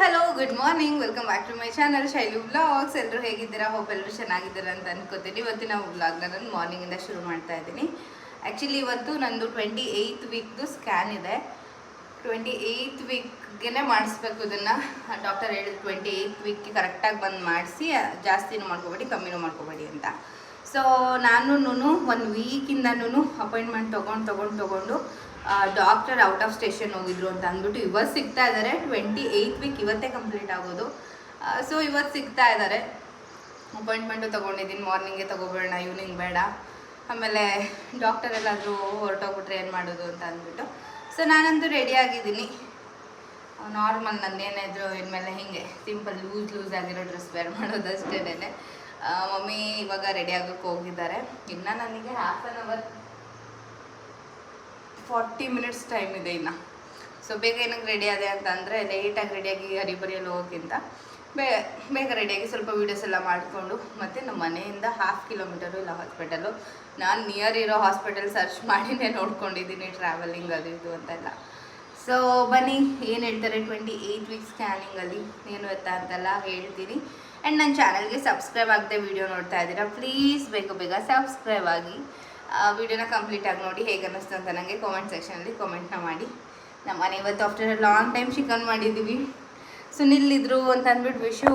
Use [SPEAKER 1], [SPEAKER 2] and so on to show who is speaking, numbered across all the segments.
[SPEAKER 1] Hello good morning, welcome back to my channel Shailu vlogs. ಎಲ್ಲರೂ ಹೇಗಿದ್ದೀರಾ? Hope ಎಲ್ಲರೂ ಚೆನ್ನಾಗಿದ್ದೀರಾ ಅಂತ ಅನ್ಕೋತೀನಿ. ಇವತ್ತಿನ ವ್ಲಾಗ್ನ ನಾನು ಮಾರ್ನಿಂಗಿಂದ ಶುರು ಮಾಡ್ತಾ ಇದ್ದೀನಿ. ಆ್ಯಕ್ಚುಲಿ ಇವತ್ತು ನಂದು 28th ವೀಕ್ದು ಸ್ಕ್ಯಾನ್ ಇದೆ. 28th ವೀಕ್ಗೆ ಮಾಡಿಸ್ಬೇಕು. ಇದನ್ನು ಡಾಕ್ಟರ್ ಹೇಳಿದ್ರು 28th ವೀಕ್ಗೆ ಕರೆಕ್ಟಾಗಿ ಬಂದು ಮಾಡಿಸಿ, ಜಾಸ್ತಿನೂ ಮಾಡ್ಕೋಬೇಡಿ ಕಮ್ಮಿನೂ ಮಾಡ್ಕೋಬೇಡಿ ಅಂತ. ಸೊ ನಾನು 1 ವೀಕಿಂದನೂ ಅಪಾಯಿಂಟ್ಮೆಂಟ್ ತೊಗೊಂಡು ಡಾಕ್ಟರ್ ಔಟ್ ಆಫ್ ಸ್ಟೇಷನ್ ಹೋಗಿದ್ರು ಅಂತ ಅಂದ್ಬಿಟ್ಟು ಇವತ್ತು ಸಿಗ್ತಾ ಇದ್ದಾರೆ. 28th ವೀಕ್ ಇವತ್ತೇ ಕಂಪ್ಲೀಟ್ ಆಗೋದು. ಸೊ ಇವತ್ತು ಸಿಗ್ತಾ ಇದ್ದಾರೆ. ಅಪಾಯಿಂಟ್ಮೆಂಟು ತೊಗೊಂಡಿದ್ದೀನಿ. ಮಾರ್ನಿಂಗೇ ತೊಗೋಬೇಡ, ಈವ್ನಿಂಗ್ ಬೇಡ. ಆಮೇಲೆ ಡಾಕ್ಟರ್ ಎಲ್ಲಾದರೂ ಹೊರಟೋಗ್ಬಿಟ್ರೆ ಏನು ಮಾಡೋದು ಅಂತ ಅಂದ್ಬಿಟ್ಟು ಸೊ ನಾನಂತೂ ರೆಡಿಯಾಗಿದ್ದೀನಿ. ನಾರ್ಮಲ್ ನನ್ನೇನಿದ್ರು ಇನ್ಮೇಲೆ ಹೀಗೆ ಸಿಂಪಲ್ ಲೂಸ್ ಆಗಿರೋ ಡ್ರೆಸ್ ವೇರ್ ಮಾಡೋದಷ್ಟೇನೆ. ಮಮ್ಮಿ ಇವಾಗ ರೆಡಿ ಆಗೋಕ್ಕೆ ಹೋಗಿದ್ದಾರೆ. ಇನ್ನು ನನಗೆ half an hour 40 minutes time ಇದೆ ಇನ್ನು. ಸೊ ಬೇಗ ಏನಕ್ಕೆ ರೆಡಿ ಆದೆ ಅಂತಂದರೆ ಲೇಟಾಗಿ ರೆಡಿಯಾಗಿ ಹರಿಬರಿಯಲ್ಲಿ ಹೋಗೋಕ್ಕಿಂತ ಬೇಗ ರೆಡಿಯಾಗಿ ಸ್ವಲ್ಪ ವೀಡಿಯೋಸ್ ಎಲ್ಲ ಮಾಡಿಕೊಂಡು ಮತ್ತು ನಮ್ಮ ಮನೆಯಿಂದ 1/2 ಕಿಲೋಮೀಟರು ಇಲ್ಲ ಹಾಸ್ಪಿಟಲು. ನಾನು ನಿಯರ್ ಇರೋ ಹಾಸ್ಪಿಟಲ್ ಸರ್ಚ್ ಮಾಡಿನೇ ನೋಡ್ಕೊಂಡಿದ್ದೀನಿ, ಟ್ರಾವೆಲಿಂಗ್ ಅದು ಇದು ಅಂತೆಲ್ಲ. ಸೊ ಬನ್ನಿ ಏನು ಹೇಳ್ತಾರೆ 28th ವೀಕ್ ಸ್ಕ್ಯಾನಿಂಗಲ್ಲಿ ಏನು ಎತ್ತ ಅಂತೆಲ್ಲ ಹೇಳ್ತೀನಿ. ಆ್ಯಂಡ್ ನನ್ನ ಚಾನಲ್ಗೆ ಸಬ್ಸ್ಕ್ರೈಬ್ ಆಗದೆ ವೀಡಿಯೋ ನೋಡ್ತಾ ಇದ್ದೀರಾ, ಪ್ಲೀಸ್ ಬೇಗ ಸಬ್ಸ್ಕ್ರೈಬ್ ಆಗಿ ವಿಡಿಯೋನ ಕಂಪ್ಲೀಟಾಗಿ ನೋಡಿ. ಹೇಗೆ ಅನ್ನಿಸ್ತು ಅಂತ ನನಗೆ ಕಾಮೆಂಟ್ ಸೆಕ್ಷನಲ್ಲಿ ಕಾಮೆಂಟ್ನ ಮಾಡಿ. ನಮ್ಮ ಮನೆ ಇವತ್ತು ಆಫ್ಟರ್ ಲಾಂಗ್ ಟೈಮ್ ಚಿಕನ್ ಮಾಡಿದ್ದೀವಿ. ಸುನಿಲ್ ಇದ್ರು ಅಂತ ಅಂದ್ಬಿಟ್ಟು ವಿಶು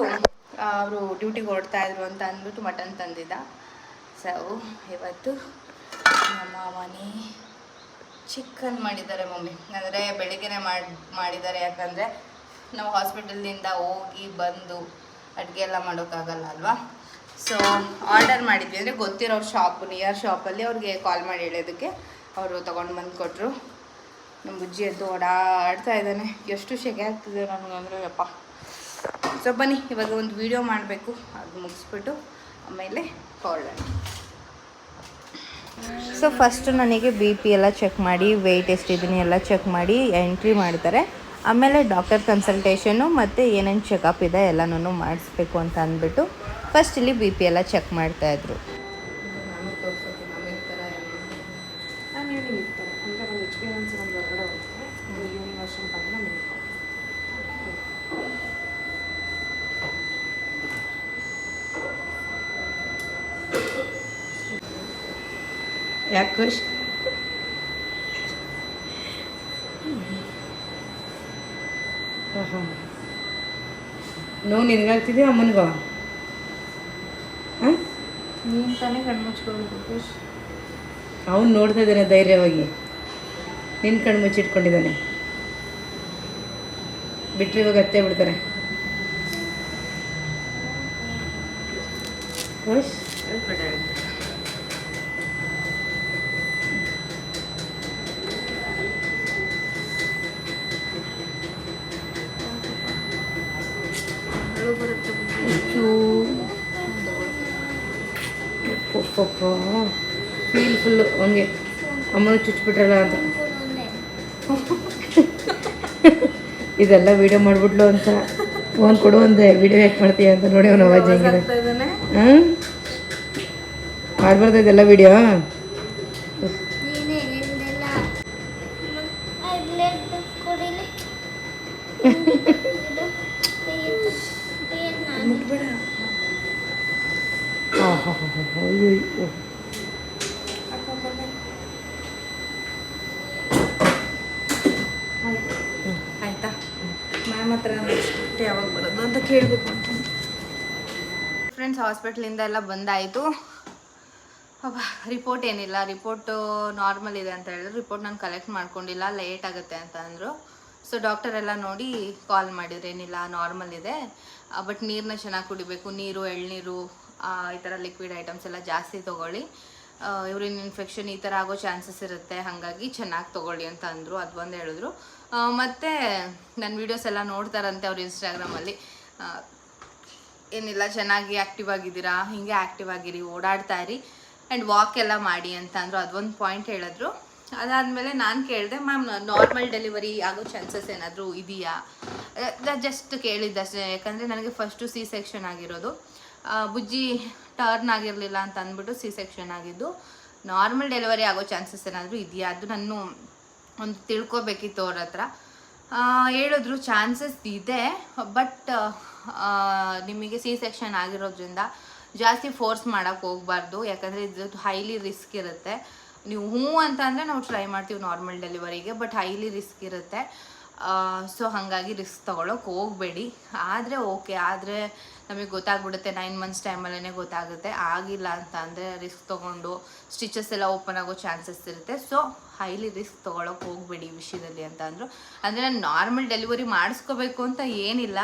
[SPEAKER 1] ಅವರು ಡ್ಯೂಟಿಗೆ ಹೊರಡ್ತಾಯಿದ್ರು ಅಂತ ಅಂದ್ಬಿಟ್ಟು ಮಟನ್ ತಂದಿದ್ದ. ಸೊ ಇವತ್ತು ನಮ್ಮ ಮನೆ ಚಿಕನ್ ಮಾಡಿದ್ದಾರೆ ಮಮ್ಮಿ. ಅಂದರೆ ಬೆಳಿಗ್ಗೆನೇ ಮಾಡಿದ್ದಾರೆ, ಯಾಕಂದರೆ ನಾವು ಹಾಸ್ಪಿಟಲಿಂದ ಹೋಗಿ ಬಂದು ಅಡುಗೆ ಎಲ್ಲ ಮಾಡೋಕ್ಕಾಗಲ್ಲ ಅಲ್ವಾ. ಸೊ ಆರ್ಡರ್ ಮಾಡಿದ್ವಿ. ಅಂದರೆ ಗೊತ್ತಿರೋರು ಶಾಪು, ನಿಯರ್ ಶಾಪಲ್ಲಿ ಅವ್ರಿಗೆ ಕಾಲ್ ಮಾಡಿ ಹೇಳೋದಕ್ಕೆ ಅವರು ತೊಗೊಂಡು ಬಂದು ಕೊಟ್ಟರು. ನಮ್ಮ ಬುಜ್ಜಿ ಎದ್ದು ಓಡಾಡ್ತಾ ಇದ್ದಾನೆ. ಎಷ್ಟು ಸೆಕೆ ಆಗ್ತಿದೆ ನನಗಂದರೆ ಯಪ್ಪ. ಸೊ ಬನ್ನಿ ಇವಾಗ ಒಂದು ವಿಡಿಯೋ ಮಾಡಬೇಕು, ಅದು ಮುಗಿಸ್ಬಿಟ್ಟು ಆಮೇಲೆ ಹೊರಡೋಣ. ಸೊ ಫಸ್ಟ್ ನನಗೆ BP ಎಲ್ಲ ಚೆಕ್ ಮಾಡಿ, ವೆಯ್ಟ್ ಎಷ್ಟಿದ್ದೀನಿ ಎಲ್ಲ ಚೆಕ್ ಮಾಡಿ ಎಂಟ್ರಿ ಮಾಡ್ತಾರೆ. ಆಮೇಲೆ ಡಾಕ್ಟರ್ ಕನ್ಸಲ್ಟೇಷನು ಮತ್ತು ಏನೇನು ಚೆಕಪ್ ಇದೆ ಎಲ್ಲನೂ ಮಾಡಿಸ್ಬೇಕು ಅಂತ ಅಂದ್ಬಿಟ್ಟು ಫಸ್ಟ್ ಇಲ್ಲಿ BP ಎಲ್ಲ ಚೆಕ್ ಮಾಡ್ತಾಯಿದ್ರು. ಯಾಕೆ ಖುಷ್? ನೋವು ನಿನಗಾಗ್ತಿದೆಯಾ ಅಮ್ಮನಿಗೋ? ನೀನು ತಾನೇ ಕಣ್ಣು ಮುಚ್ಕೊಳ್ಬೇಕು ಖುಷ್. ಅವನು ನೋಡ್ತಾ ಇದ್ದಾನೆ ಧೈರ್ಯವಾಗಿ, ನಿನ್ನ ಕಣ್ಣು ಮುಚ್ಚಿಟ್ಕೊಂಡಿದ್ದಾನೆ. ಬಿಟ್ಟರೆ ಇವಾಗ ಅತ್ತೆ ಬಿಡ್ತಾರೆ. ಖುಷ್ ಫೀಲ್ ಫುಲ್ಲು ಹಂಗೆ ಅಮ್ಮನ ಚುಚ್ಚಿಬಿಟ್ರಲ್ಲ ಅಂತ. ಇದೆಲ್ಲ ವಿಡಿಯೋ ಮಾಡಿಬಿಟ್ಲು ಅಂತ ಫೋನ್ ಕೊಡು ಅಂದೆ. ವಿಡಿಯೋ ಯಾಕೆ ಮಾಡ್ತೀಯ ಅಂತ ನೋಡಿ ಅವನು ಅವಾಜ್ ಹೆಂಗಿದೆ. ಹಾಂ ಮಾಡ್ಬಾರ್ದು ಇದೆಲ್ಲ ವಿಡಿಯೋ. ಆಯ್ತಾ? ಮ್ಯಾಮ್ ಹತ್ರ ನೆಕ್ಸ್ಟ್ ಯಾವಾಗ ಬರೋದು ಅಂತ ಕೇಳಬೇಕು ಅಂತ. ಫ್ರೆಂಡ್ಸ್ ಹಾಸ್ಪಿಟ್ಲಿಂದ ಎಲ್ಲ ಬಂದಾಯಿತು. ರಿಪೋರ್ಟ್ ಏನಿಲ್ಲ, ರಿಪೋರ್ಟು ನಾರ್ಮಲ್ ಇದೆ ಅಂತ ಹೇಳಿದ್ರು. ರಿಪೋರ್ಟ್ ನಾನು ಕಲೆಕ್ಟ್ ಮಾಡ್ಕೊಂಡಿಲ್ಲ, ಲೇಟ್ ಆಗುತ್ತೆ ಅಂತ ಅಂದರು. ಸೊ ಡಾಕ್ಟರ್ ಎಲ್ಲ ನೋಡಿ ಕಾಲ್ ಮಾಡಿದ್ರು, ಏನಿಲ್ಲ ನಾರ್ಮಲ್ ಇದೆ, ಬಟ್ ನೀರನ್ನ ಚೆನ್ನಾಗಿ ಕುಡಿಬೇಕು. ನೀರು, ಎಳ್ನೀರು, ಈ ಥರ ಲಿಕ್ವಿಡ್ ಐಟಮ್ಸ್ ಎಲ್ಲ ಜಾಸ್ತಿ ತೊಗೊಳ್ಳಿ. ಯೂರಿನ್ ಇನ್ಫೆಕ್ಷನ್ ಈ ಥರ ಆಗೋ ಚಾನ್ಸಸ್ ಇರುತ್ತೆ, ಹಾಗಾಗಿ ಚೆನ್ನಾಗಿ ತೊಗೊಳ್ಳಿ ಅಂತ ಅಂದರು. ಅದು ಒಂದು ಹೇಳಿದ್ರು. ಮತ್ತು ನನ್ನ ವೀಡಿಯೋಸ್ ಎಲ್ಲ ನೋಡ್ತಾರಂತೆ ಅವ್ರು ಇನ್ಸ್ಟಾಗ್ರಾಮಲ್ಲಿ. ಏನಿಲ್ಲ ಚೆನ್ನಾಗಿ ಆ್ಯಕ್ಟಿವ್ ಆಗಿದ್ದೀರಾ, ಹೀಗೆ ಆ್ಯಕ್ಟಿವ್ ಆಗಿರಿ, ಓಡಾಡ್ತಾ ಇರಿ ಆ್ಯಂಡ್ ವಾಕ್ ಎಲ್ಲ ಮಾಡಿ ಅಂತ ಅಂದರು. ಅದೊಂದು ಪಾಯಿಂಟ್ ಹೇಳಿದ್ರು. ಅದಾದಮೇಲೆ ನಾನು ಕೇಳಿದೆ, ಮ್ಯಾಮ್ ನಾರ್ಮಲ್ ಡೆಲಿವರಿ ಆಗೋ ಚಾನ್ಸಸ್ ಏನಾದರೂ ಇದೆಯಾ? ಜಸ್ಟ್ ಕೇಳಿದ್ದಷ್ಟೇ, ಯಾಕಂದರೆ ನನಗೆ ಫಸ್ಟು C-ಸೆಕ್ಷನ್ ಆಗಿರೋದು. ಬುಜ್ಜಿ ಟರ್ನ್ ಆಗಿರಲಿಲ್ಲ ಅಂತ ಅಂದ್ಬಿಟ್ಟು C-ಸೆಕ್ಷನ್ ಆಗಿದ್ದು. ನಾರ್ಮಲ್ ಡೆಲಿವರಿ ಆಗೋ ಚಾನ್ಸಸ್ ಏನಾದರೂ ಇದೆಯಾ, ಅದು ನಾನು ಒಂದು ತಿಳ್ಕೊಬೇಕಿತ್ತು ಅವ್ರ ಹತ್ರ. ಹೇಳಿದ್ರು ಚಾನ್ಸಸ್ ಇದೆ, ಬಟ್ ನಿಮಗೆ ಸಿ ಸೆಕ್ಷನ್ ಆಗಿರೋದ್ರಿಂದ ಜಾಸ್ತಿ ಫೋರ್ಸ್ ಮಾಡೋಕ್ಕೆ ಹೋಗಬಾರ್ದು. ಯಾಕಂದರೆ ಇದು ಹೈಲಿ ರಿಸ್ಕ್ ಇರುತ್ತೆ. ನೀವು ಹ್ಞೂ ಅಂತ ಅಂದರೆ ನಾವು ಟ್ರೈ ಮಾಡ್ತೀವಿ ನಾರ್ಮಲ್ ಡೆಲಿವರಿಗೆ, ಬಟ್ ಹೈಲಿ ರಿಸ್ಕ್ ಇರುತ್ತೆ. ಸೊ ಹಾಗಾಗಿ ರಿಸ್ಕ್ ತೊಗೊಳಕ್ಕೆ ಹೋಗಬೇಡಿ. ಆದರೆ ಓಕೆ, ಆದರೆ ನಮಗೆ ಗೊತ್ತಾಗ್ಬಿಡುತ್ತೆ 9 ಮಂತ್ಸ್ ಟೈಮಲ್ಲೇ ಗೊತ್ತಾಗುತ್ತೆ. ಆಗಿಲ್ಲ ಅಂತ ಅಂದರೆ ರಿಸ್ಕ್ ತೊಗೊಂಡು ಸ್ಟಿಚಸ್ ಎಲ್ಲ ಓಪನ್ ಆಗೋ ಚಾನ್ಸಸ್ ಇರುತ್ತೆ. ಸೊ ಹೈಲಿ ರಿಸ್ಕ್ ತೊಗೊಳಕ್ಕೆ ಹೋಗಬೇಡಿ ಈ ವಿಷಯದಲ್ಲಿ ಅಂತ ಅಂದರು. ಅಂದರೆ ನಾನು ನಾರ್ಮಲ್ ಡೆಲಿವರಿ ಮಾಡಿಸ್ಕೋಬೇಕು ಅಂತ ಏನಿಲ್ಲ,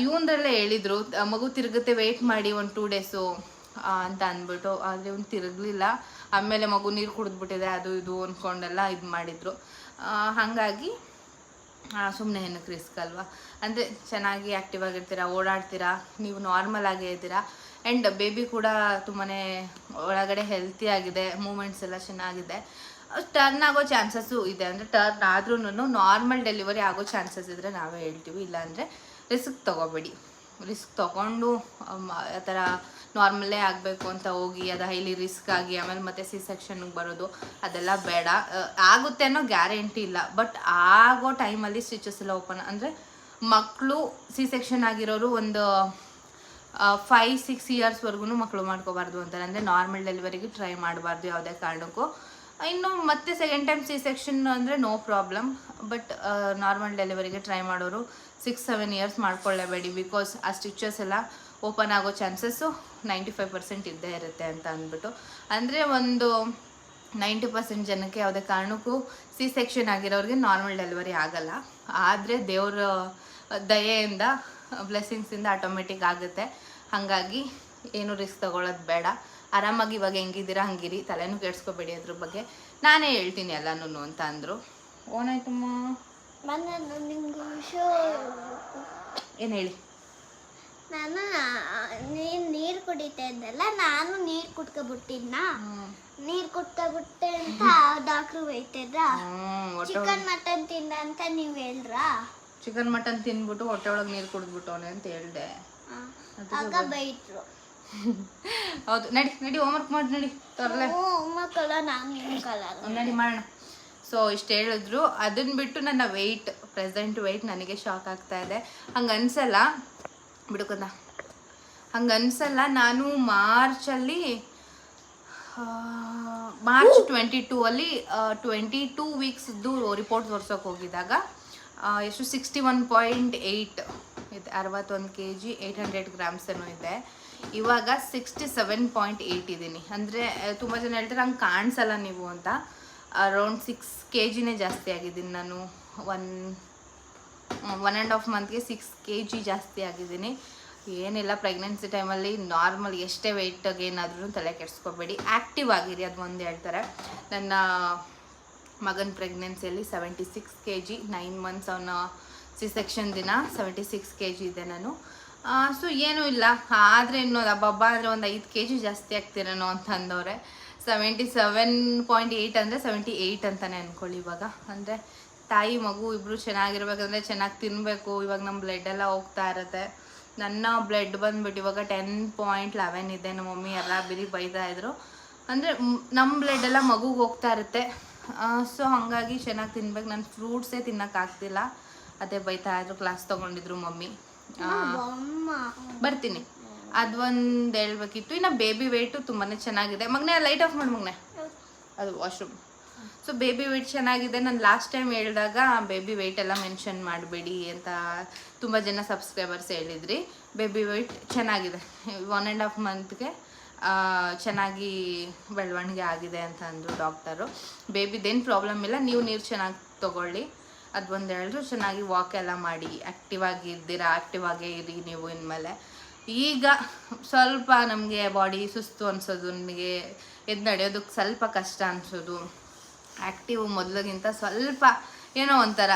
[SPEAKER 1] ಇವನ್ರಲ್ಲೇ ಹೇಳಿದರು ಮಗು ತಿರುಗುತ್ತೆ ವೆಯ್ಟ್ ಮಾಡಿ 1-2 ಡೇಸು ಅಂತ ಅಂದ್ಬಿಟ್ಟು. ಆದರೆ ಇವ್ನು ತಿರುಗಲಿಲ್ಲ. ಆಮೇಲೆ ಮಗು ನೀರು ಕುಡಿದ್ಬಿಟ್ಟಿದೆ ಅದು ಇದು ಅಂದ್ಕೊಂಡೆಲ್ಲ ಇದು ಮಾಡಿದರು. ಹಾಗಾಗಿ ಸುಮ್ಮನೆ ಏನಕ್ಕೆ ರಿಸ್ಕ್ ಅಲ್ವಾ. ಅಂದರೆ ಚೆನ್ನಾಗಿ ಆ್ಯಕ್ಟಿವ್ ಆಗಿರ್ತೀರಾ, ಓಡಾಡ್ತೀರಾ, ನೀವು ನಾರ್ಮಲ್ ಆಗೇ ಇದ್ದೀರಾ. ಆ್ಯಂಡ್ ಬೇಬಿ ಕೂಡ ತುಂಬಾ ಒಳಗಡೆ ಹೆಲ್ತಿ ಆಗಿದೆ, ಮೂಮೆಂಟ್ಸ್ ಎಲ್ಲ ಚೆನ್ನಾಗಿದೆ. ಟರ್ನ್ ಆಗೋ ಚಾನ್ಸಸ್ಸು ಇದೆ. ಅಂದರೆ ಟರ್ನ್ ಆದ್ರೂ ನಾರ್ಮಲ್ ಡೆಲಿವರಿ ಆಗೋ ಚಾನ್ಸಸ್ ಇದ್ದರೆ ನಾವೇ ಹೇಳ್ತೀವಿ, ಇಲ್ಲಾಂದರೆ ರಿಸ್ಕ್ ತೊಗೋಬೇಡಿ. ರಿಸ್ಕ್ ತೊಗೊಂಡು ಆ ಥರ ನಾರ್ಮಲ್ಲೇ ಆಗಬೇಕು ಅಂತ ಹೋಗಿ ಅದು ಹೈಲಿ ರಿಸ್ಕ್ ಆಗಿ ಆಮೇಲೆ ಮತ್ತೆ ಸಿ ಸೆಕ್ಷನ್ಗೆ ಬರೋದು ಅದೆಲ್ಲ ಬೇಡ. ಆಗುತ್ತೆ ಅನ್ನೋ ಗ್ಯಾರಂಟಿ ಇಲ್ಲ, ಬಟ್ ಆಗೋ ಟೈಮಲ್ಲಿ ಸ್ಟಿಚಸ್ ಎಲ್ಲ ಓಪನ್ ಅಂದರೆ ಮಕ್ಕಳು ಸಿ ಸೆಕ್ಷನ್ ಆಗಿರೋರು ಒಂದು 5-6 ಇಯರ್ಸ್ವರೆಗೂ ಮಕ್ಕಳು ಮಾಡ್ಕೋಬಾರ್ದು ಅಂತಾರೆ. ಅಂದರೆ ನಾರ್ಮಲ್ ಡೆಲಿವರಿಗೆ ಟ್ರೈ ಮಾಡಬಾರ್ದು ಯಾವುದೇ ಕಾರಣಕ್ಕೂ. ಇನ್ನು ಮತ್ತೆ ಸೆಕೆಂಡ್ ಟೈಮ್ ಸಿ ಸೆಕ್ಷನ್ ಅಂದರೆ ನೋ ಪ್ರಾಬ್ಲಮ್, ಬಟ್ ನಾರ್ಮಲ್ ಡೆಲಿವರಿಗೆ ಟ್ರೈ ಮಾಡೋರು 6-7 ಇಯರ್ಸ್ ಮಾಡ್ಕೊಳ್ಳೇಬೇಡಿ. ಬಿಕಾಸ್ ಆ ಸ್ಟಿಚಸ್ ಎಲ್ಲ ಓಪನ್ ಆಗೋ ಚಾನ್ಸಸ್ಸು 95% ಇದ್ದೇ ಇರುತ್ತೆ ಅಂತ ಅಂದ್ಬಿಟ್ಟು. ಅಂದರೆ ಒಂದು 90% ಜನಕ್ಕೆ ಯಾವುದೇ ಕಾರಣಕ್ಕೂ ಸಿ ಸೆಕ್ಷನ್ ಆಗಿರೋರಿಗೆ ನಾರ್ಮಲ್ ಡೆಲಿವರಿ ಆಗಲ್ಲ. ಆದರೆ ದೇವರ ದಯೆಯಿಂದ ಬ್ಲೆಸ್ಸಿಂಗ್ಸಿಂದ ಆಟೋಮೆಟಿಕ್ ಆಗುತ್ತೆ. ಹಾಗಾಗಿ ಏನು ರಿಸ್ಕ್ ತೊಗೊಳ್ಳೋದು ಬೇಡ. ಆರಾಮಾಗಿ ಇವಾಗ ಹೆಂಗಿದ್ದೀರಾ ಹಂಗಿರಿ, ತಲೆನೂ ಕೆಡ್ಸ್ಕೊಬೇಡಿ ಅದ್ರ ಬಗ್ಗೆ. ನಾನೇ ಹೇಳ್ತೀನಿ ಎಲ್ಲನೂ ಅಂತ ಅಂದರು. ಓನಾಯ್ತಮ್ಮ ಏನು ಹೇಳಿ.
[SPEAKER 2] ನಾನು ನೀರು ಕುಡಿತಾ ಇದ್ದಲ್ಲ, ನಾನು ನೀರು ಕುಡ್ಕೊಬಿಟ್ಟಿದ್ನ. ನೀರು ಕುಡ್ಕೊಬಿಟ್ಟೆ ಅಂತ ಡಾಕ್ಟ್ರು ಬೈತಿದ್ರ. ಚಿಕನ್ ಮಟನ್ ತಿಂದ ಅಂತ ನೀವು ಹೇಳ್ರ.
[SPEAKER 1] ಚಿಕನ್ ಮಟನ್ ತಿಂದ್ಬಿಟ್ಟು ಹೊಟ್ಟೆ ಒಳಗೆ ನೀರು ಕುಡಿದ್ಬಿಟ್ಟವನೆ ಅಂತ ಹೇಳ್ದೆ.
[SPEAKER 2] ಆಗ ಬೈಟ್ರು.
[SPEAKER 1] ಹೌದು, ನಡಿ ಹೋಮ್ವರ್ಕ್ ಮಾಡಿ ನಡಿ. ತರಲೆ
[SPEAKER 2] ಹೋಮ್ವರ್ಕ್ ಅಲ್ಲ, ನಾನು
[SPEAKER 1] ನಡಿ ಮಾಡೋಣ. ಸೊ ಇಷ್ಟು ಹೇಳಿದ್ರು. ಅದನ್ನ ಬಿಟ್ಟು ನನ್ನ ವೆಯ್ಟ್, ಪ್ರೆಸೆಂಟ್ ವೆಯ್ಟ್ ನನಗೆ ಶಾಕ್ ಆಗ್ತಾ ಇದೆ. ಹಂಗೆ ಅನ್ಸಲ್ಲ ಬಿಡುಕಂದ, ಹಂಗೆ ಅನ್ಸಲ್ಲ. ನಾನು ಮಾರ್ಚ್ 22 ಅಲ್ಲಿ 22 ವೀಕ್ಸ್ದು ರಿಪೋರ್ಟ್ ತೋರ್ಸೋಕೆ ಹೋಗಿದ್ದಾಗ ಎಷ್ಟು 61.8 ಇದೆ. 61 kg 800 grams ಏನೋ ಇದೆ. ಇವಾಗ 67.8 ಇದ್ದೀನಿ. ಅಂದರೆ ತುಂಬ ಜನ ಹೇಳ್ತಾರೆ ಹಂಗೆ ಕಾಣಿಸಲ್ಲ ನೀವು ಅಂತ. ಅರೌಂಡ್ 6 kgನೇ ಜಾಸ್ತಿ ಆಗಿದ್ದೀನಿ ನಾನು. 1.5 ಮಂತ್ಗೆ 6 kg ಜಾಸ್ತಿ ಆಗಿದ್ದೀನಿ. ಏನಿಲ್ಲ, ಪ್ರೆಗ್ನೆನ್ಸಿ ಟೈಮಲ್ಲಿ ನಾರ್ಮಲ್ ಎಷ್ಟೇ ವೆಯ್ಟ್ ಏನಾದ್ರೂ ತಲೆ ಕೆಡಿಸ್ಕೋಬೇಡಿ, ಆ್ಯಕ್ಟಿವ್ ಆಗಿರಿ, ಅದು ಒಂದು ಹೇಳ್ತಾರೆ. ನನ್ನ ಮಗನ ಪ್ರೆಗ್ನೆನ್ಸಿಯಲ್ಲಿ 76 kg, 9 ಮಂತ್ಸ್ ಅವನ ಸಿ ಸೆಕ್ಷನ್ ದಿನ 76 kg ಇದೆ ನಾನು. ಸೊ ಏನೂ ಇಲ್ಲ. ಆದರೆ ಇನ್ನೊಂದು ಹಬ್ಬ ಅಂದರೆ ಒಂದು 5 kg ಜಾಸ್ತಿ ಆಗ್ತಿರೇನೋ ಅಂತ ಅಂದವ್ರೆ. 77.8 ಅಂದರೆ 78 ಅಂತಲೇ ಅಂದ್ಕೊಳ್ಳಿ ಇವಾಗ. ಅಂದರೆ ತಾಯಿ ಮಗು ಇಬ್ಬರು ಚೆನ್ನಾಗಿರ್ಬೇಕಂದ್ರೆ ಚೆನ್ನಾಗಿ ತಿನ್ನಬೇಕು. ಇವಾಗ ನಮ್ಮ ಬ್ಲಡ್ ಹೋಗ್ತಾ ಇರುತ್ತೆ. ನನ್ನ ಬ್ಲಡ್ ಬಂದುಬಿಟ್ಟು ಇವಾಗ 10.11 ಇದೆ. ನಮ್ಮ ಮಮ್ಮಿ ಎಲ್ಲ ಬಿರಿ ಬೈತಾಯಿದ್ರು. ಅಂದರೆ ನಮ್ಮ ಬ್ಲಡ್ ಎಲ್ಲ ಮಗುಗೆ ಹೋಗ್ತಾ ಇರುತ್ತೆ. ಸೊ ಹಾಗಾಗಿ ಚೆನ್ನಾಗಿ ತಿನ್ಬೇಕು. ನಾನು ಫ್ರೂಟ್ಸೇ ತಿನ್ನೋಕ್ಕಾಗ್ತಿಲ್ಲ, ಅದೇ ಬೈತಾಯಿದ್ರು. Class ತೊಗೊಂಡಿದ್ರು mummy. ಬರ್ತೀನಿ, ಅದು ಒಂದು ಹೇಳ್ಬೇಕಿತ್ತು. ಇನ್ನು ಬೇಬಿ ವೆಯ್ಟು ತುಂಬಾ ಚೆನ್ನಾಗಿದೆ. ಮಗನೇ ಲೈಟ್ ಆಫ್ ಮಾಡಿ ಮಗನೇ, ಅದು ವಾಶ್ರೂಮ್. ಸೊ ಬೇಬಿ ವೆಯ್ಟ್ ಚೆನ್ನಾಗಿದೆ. ನಾನು ಲಾಸ್ಟ್ ಟೈಮ್ ಹೇಳಿದಾಗ ಬೇಬಿ ವೆಯ್ಟ್ ಎಲ್ಲ ಮೆನ್ಷನ್ ಮಾಡಬೇಡಿ ಅಂತ ತುಂಬ ಜನ ಸಬ್ಸ್ಕ್ರೈಬರ್ಸ್ ಹೇಳಿದ್ರಿ. ಬೇಬಿ ವೆಯ್ಟ್ ಚೆನ್ನಾಗಿದೆ. 1.5 ಮಂತ್ಗೆ ಚೆನ್ನಾಗಿ ಬೆಳವಣಿಗೆ ಆಗಿದೆ ಅಂತ ಅಂದರು ಡಾಕ್ಟರು. ಬೇಬಿದೇನು ಪ್ರಾಬ್ಲಮ್ ಇಲ್ಲ, ನೀವು ನೀರು ಚೆನ್ನಾಗಿ ತೊಗೊಳ್ಳಿ, ಅದು ಒಂದು ಹೇಳಿದ್ರು. ಚೆನ್ನಾಗಿ ವಾಕ್ ಎಲ್ಲ ಮಾಡಿ, ಆ್ಯಕ್ಟಿವ್ ಆಗಿದ್ದೀರಾ, ಆ್ಯಕ್ಟಿವ್ ಆಗೇ ಇರಿ ನೀವು ಇನ್ಮೇಲೆ. ಈಗ ಸ್ವಲ್ಪ ನಮಗೆ ಬಾಡಿ ಸುಸ್ತು ಅನಿಸೋದು, ನನಗೆ ಎದ್ದು ನಡೆಯೋದಕ್ಕೆ ಸ್ವಲ್ಪ ಕಷ್ಟ ಅನಿಸೋದು. ಆ್ಯಕ್ಟಿವ್ ಮೊದಲಿಗಿಂತ ಸ್ವಲ್ಪ ಏನೋ ಒಂಥರ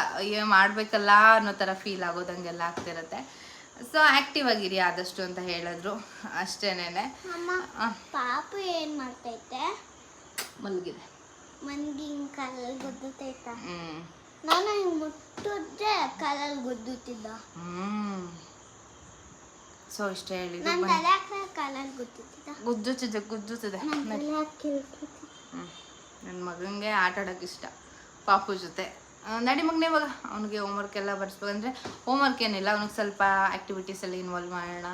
[SPEAKER 1] ಮಾಡಬೇಕಲ್ಲ ಅನ್ನೋ ಥರ ಫೀಲ್ ಆಗೋದಂಗೆಲ್ಲ ಆಗ್ತಿರುತ್ತೆ. ಸೊ ಆ್ಯಕ್ಟಿವ್ ಆಗಿರಿ ಆದಷ್ಟು ಅಂತ ಹೇಳಿದ್ರು, ಅಷ್ಟೇನೆ.
[SPEAKER 2] ಪಾಪು ಏನು ಮಾಡ್ತೈತೆ?
[SPEAKER 1] ಮಲಗಿದೆ.
[SPEAKER 2] ಮಂಗಿಂಗ್ ಕಾಲಲ್ಲಿ ಗುದ್ದುತ್ತೈತ? ನಾನು ಹಿಂಗೆ ಮುಟ್ಟಿದ್ರೆ ಕಾಲಲ್ಲಿ ಗುದ್ದುತ್ತಿದ್ದ.
[SPEAKER 1] ಸೊ ಇಷ್ಟೇ ಹೇಳಿದ್ರು.
[SPEAKER 2] ನನ್ನ ತಲೆ ಕಾಲಲ್ಲಿ
[SPEAKER 1] ಗುದ್ದುತ್ತಿದೆ. ನನ್ನ ಮಗನಿಗೆ ಆಟ ಆಡೋಕೆ ಇಷ್ಟ, ಪಾಪು ಜೊತೆ. ನಡಿ ಮಗನೇ ಇವಾಗ ಅವ್ನಿಗೆ ಹೋಮ್ವರ್ಕ್ ಎಲ್ಲ ಬರ್ಸ್ಬೇಕಂದ್ರೆ ಹೋಮ್ವರ್ಕ್ ಏನಿಲ್ಲ ಅವ್ನಿಗೆ ಸ್ವಲ್ಪ ಆ್ಯಕ್ಟಿವಿಟೀಸಲ್ಲಿ ಇನ್ವಾಲ್ವ್ ಮಾಡೋಣ.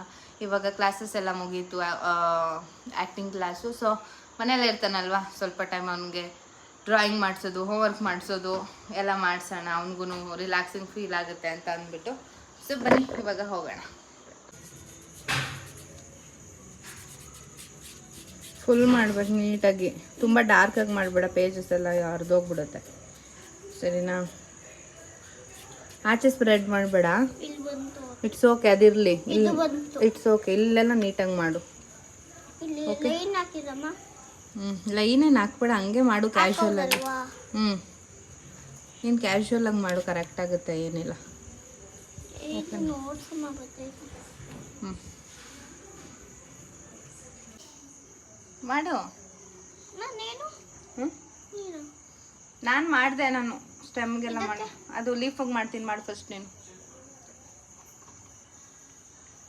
[SPEAKER 1] ಇವಾಗ ಕ್ಲಾಸಸ್ ಎಲ್ಲ ಮುಗೀತು, ಆ್ಯಕ್ಟಿಂಗ್ ಕ್ಲಾಸು. ಸೊ ಮನೆಯಲ್ಲೇ ಇರ್ತಾನಲ್ವ, ಸ್ವಲ್ಪ ಟೈಮ್ ಅವನಿಗೆ ಡ್ರಾಯಿಂಗ್ ಮಾಡಿಸೋದು, ಹೋಮ್ವರ್ಕ್ ಮಾಡಿಸೋದು ಎಲ್ಲ ಮಾಡಿಸೋಣ, ಅವ್ನಿಗೂ ರಿಲ್ಯಾಕ್ಸಿಂಗ್ ಫೀಲ್ ಆಗುತ್ತೆ ಅಂತ ಅಂದ್ಬಿಟ್ಟು. ಸೊ ಬನ್ನಿ ಇವಾಗ ಹೋಗೋಣ. ಫುಲ್ ಮಾಡ್ಬೇಕು ನೀಟಾಗಿ, ತುಂಬ ಡಾರ್ಕಾಗಿ ಮಾಡಬೇಡ, ಪೇಜಸ್ ಎಲ್ಲ ಹರಿದೋಗ್ಬಿಡುತ್ತೆ, ಸರಿನಾ? ಆಚೆ ಸ್ಪ್ರೆಡ್ ಮಾಡಬೇಡ.
[SPEAKER 2] ಇಲ್ಲಿ ಬಂತು,
[SPEAKER 1] ಇಟ್ಸ್ ಓಕೆ, ಅದಿರಲಿ.
[SPEAKER 2] ಇದು ಬಂತು.
[SPEAKER 1] ಇಟ್ಸ್ ಓಕೆ, ಇಲ್ಲೆಲ್ಲ ನೀಟಾಗಿ ಮಾಡು.
[SPEAKER 2] ಇಲ್ಲಿ ಲೈನ್ ಹಾಕಿದಮ್ಮ.
[SPEAKER 1] ಲೈನೇನು ಹಾಕ್ಬೇಡ, ಹಂಗೆ ಮಾಡು ಕ್ಯಾಶುವಲ್ ಆಗಿ.
[SPEAKER 2] ಅಲ್ವಾ?
[SPEAKER 1] ನೀನು ಕ್ಯಾಶುವಲ್ ಆಗಿ ಮಾಡು, ಕರೆಕ್ಟ್ ಆಗುತ್ತೆ, ಏನಿಲ್ಲ.
[SPEAKER 2] ಇದು ನೋಡ್ಸಮ್ಮ ಬರ್ತೈತೆ.
[SPEAKER 1] ಮಾಡು.
[SPEAKER 2] ನಾನೇನು ನೀನು
[SPEAKER 1] ನಾನು ಮಾಡಿದೆ, ನಾನು ಸ್ಟೆಮ್ಗೆಲ್ಲ ಮಾಡಿ, ಅದು ಲೀಫಾಗಿ ಮಾಡ್ತೀನಿ, ಮಾಡು ಫಸ್ಟ್ ನೀನು.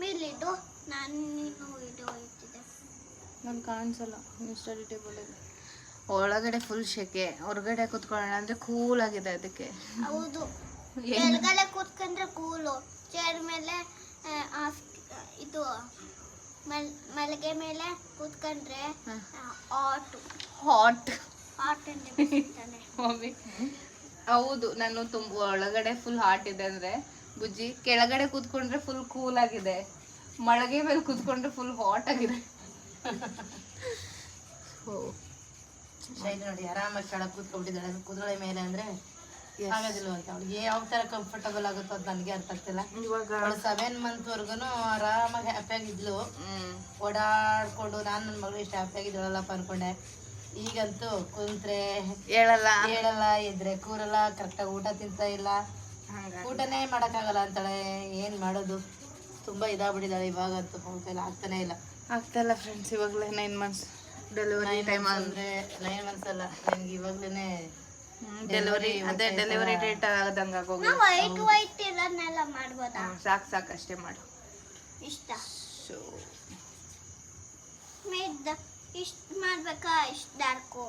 [SPEAKER 2] ಮೇಲಿದು ನಾನು ನೀನು ಇದು ಹೋಯ್ತಿದ್ದೆ.
[SPEAKER 1] ನಾನು ಕಾಣಿಸಲ್ಲ, ನೀವು ಸ್ಟಡಿ ಟೇಬಲಲ್ಲಿ. ಒಳಗಡೆ ಫುಲ್ ಶೆಕೆ, ಹೊರಗಡೆ ಕೂತ್ಕೊಳ್ಳೋಣ ಅಂದರೆ ಕೂಲ್ ಆಗಿದೆ, ಅದಕ್ಕೆ.
[SPEAKER 2] ಹೌದು, ಕೆಳಗಡೆ ಕೂತ್ಕೊಂಡ್ರೆ ಕೂಲು, ಚೇರ್ ಮೇಲೆ ಇದು ಮಲಗೆ ಮೇಲೆ ಕೂತ್ಕೊಂಡ್ರೆ ಹಾಟ್
[SPEAKER 1] ಹಾಟ್
[SPEAKER 2] ಅಂತ.
[SPEAKER 1] ಹೌದು, ನಾನು ತುಂಬ ಒಳಗಡೆ ಫುಲ್ ಹಾಟ್ ಇದೆ ಅಂದರೆ ಬುಜ್ಜಿ, ಕೆಳಗಡೆ ಕೂತ್ಕೊಂಡ್ರೆ ಫುಲ್ ಕೂಲ್ ಆಗಿದೆ, ಮಳಗೆ ಮೇಲೆ ಕೂತ್ಕೊಂಡ್ರೆ ಫುಲ್ ಹಾಟ್ ಆಗಿದೆ.
[SPEAKER 3] ಶೈಲಿ ನೋಡಿ ಆರಾಮಾಗಿ ಕೆಳಗೆ ಕೂತ್ಕೊಂಡ್ಬಿಟ್ಟಿದ್ದಾಳೆ, ಕುದುರೆ ಮೇಲೆ ಅಂದ್ರೆ ಆಗೋದಿಲ್ಲ ಅಂತ. ಅವಳಿಗೆ ಯಾವ ತರ ಕಂಫರ್ಟಬಲ್ ಆಗುತ್ತೋ ಅದು ನನಗೆ ಅರ್ಥ ಆಗ್ತಿಲ್ಲ.
[SPEAKER 1] ಇವಾಗ
[SPEAKER 3] ಅವಳು 7 month ವರ್ಗುನು ಆರಾಮಾಗಿ ಹ್ಯಾಪಿಯಾಗಿದ್ಲು, ಓಡಾಡ್ಕೊಂಡು. ನಾನು ನನ್ನ ಮಗಳು ಇಷ್ಟು ಹ್ಯಾಪಿಯಾಗಿದ್ದಳಲ್ಲಪ್ಪ ಅನ್ಕೊಂಡೆ. ಈಗಂತೂ ಕುಂತ್ರೆ
[SPEAKER 1] ಹೇಳಲ್ಲ,
[SPEAKER 3] ಇದ್ರೆ ಕೂರಲ್ಲ, ಕರೆಕ್ಟಾಗಿ ಊಟ ತಿಂತಾ ಇಲ್ಲ, ಊಟನೇ ಮಾಡೋಕ್ಕಾಗಲ್ಲ ಅಂತಾಳೆ. ಏನು ಮಾಡೋದು, ತುಂಬ ಇದಾಗ್ಬಿಟ್ಟಿದ್ದಾಳೆ ಇವಾಗಂತೂ. ಅವಳ ಕೈಲಿ ಆಗ್ತಾನೆ ಇಲ್ಲ.
[SPEAKER 1] ಆಗ್ತಾಯಿಲ್ಲ ಫ್ರೆಂಡ್ಸ್, ಇವಾಗಲೇ 9 months ಡೆಲಿವರಿ ಟೈಮ್
[SPEAKER 3] ಅಂದರೆ 9 months ಅಲ್ಲ, ನನಗೆ ಇವಾಗಲೇ
[SPEAKER 1] ಡೆಲಿವರಿ, ಅದೇ ಡೆಲಿವರಿ ಡೇಟ್ ಆದಂಗೆ ಆಗೋಗಿ.
[SPEAKER 2] ವೈಟ್ ಇರೋದನ್ನೆಲ್ಲ ಮಾಡ್ಬೋದಾ?
[SPEAKER 1] ಸಾಕು ಅಷ್ಟೇ ಮಾಡು.
[SPEAKER 2] ಇಷ್ಟ
[SPEAKER 1] ಸೊ
[SPEAKER 2] ಇಷ್ಟು ಮಾಡ್ಬೇಕಾ? ಇಷ್ಟು ಡಾರ್ಕು.